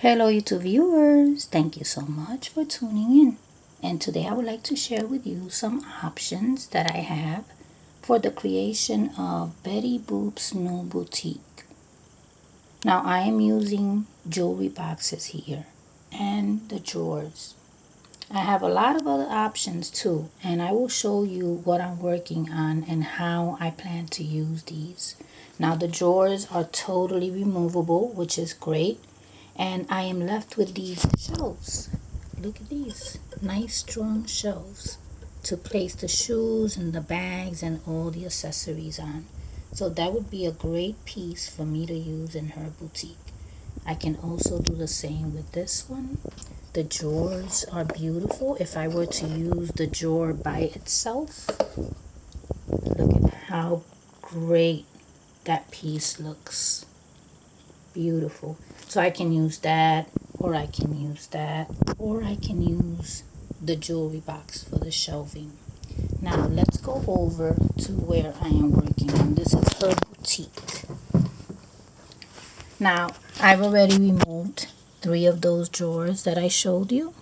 Hello YouTube viewers, thank you so much for tuning in. And today I would like to share with you some options that I have for the creation of Betty Boop's new boutique. Now I am using jewelry boxes here and the drawers. I have a lot of other options too, and I will show you what I'm working on and how I plan to use these. Now the drawers are totally removable, which is great. And I am left with these shelves. Look at these nice strong shelves to place the shoes and the bags and all the accessories on. So that would be a great piece for me to use in her boutique. I can also do the same with this one. The drawers are beautiful. If I were to use the drawer by itself, look at how great that piece looks. Beautiful. So I can use that, or I can use that, or I can use the jewelry box for the shelving. Now let's go over to where I am working on. This is her boutique. Now I've already removed 3 of those drawers that I showed you,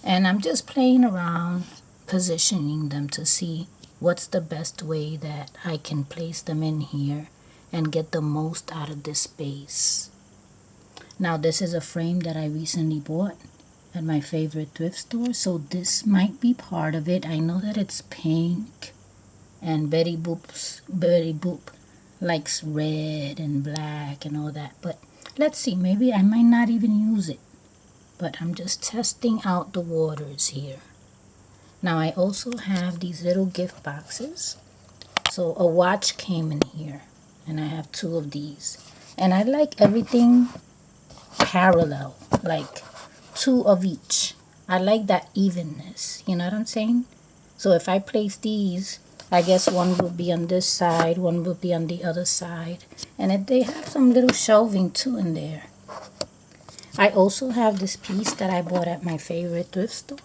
and I'm just playing around positioning them to see what's the best way that I can place them in here and get the most out of this space. Now this is a frame that I recently bought at my favorite thrift store, so this might be part of it. I know that it's pink, and Betty Boop likes red and black and all that, but let's see, maybe I might not even use it, but I'm just testing out the waters here. Now I also have these little gift boxes. So a watch came in here, and I have 2 of these, and I like everything parallel, like 2 of each. I like that evenness, you know what I'm saying? So if I place these, I guess one will be on this side, one will be on the other side, and they have some little shelving too in there. I also have this piece that I bought at my favorite thrift store.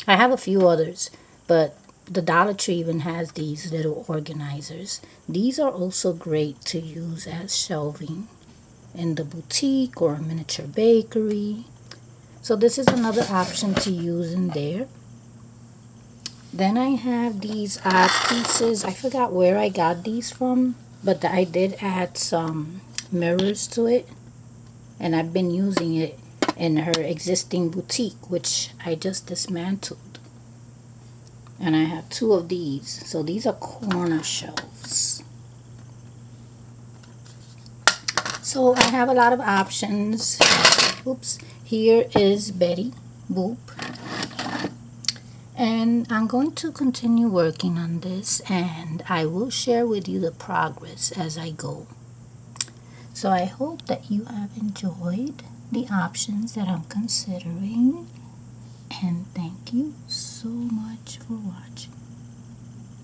I have a few others, but the Dollar Tree even has these little organizers. These are also great to use as shelving in the boutique or a miniature bakery. So this is another option to use in there. Then I have these odd pieces. I forgot where I got these from, but I did add some mirrors to it, and I've been using it in her existing boutique, which I just dismantled. And I have 2 of these. So these are corner shelves. So I have a lot of options. Oops. Here is Betty Boop. And I'm going to continue working on this, and I will share with you the progress as I go. So I hope that you have enjoyed the options that I'm considering. And thank you so much for watching.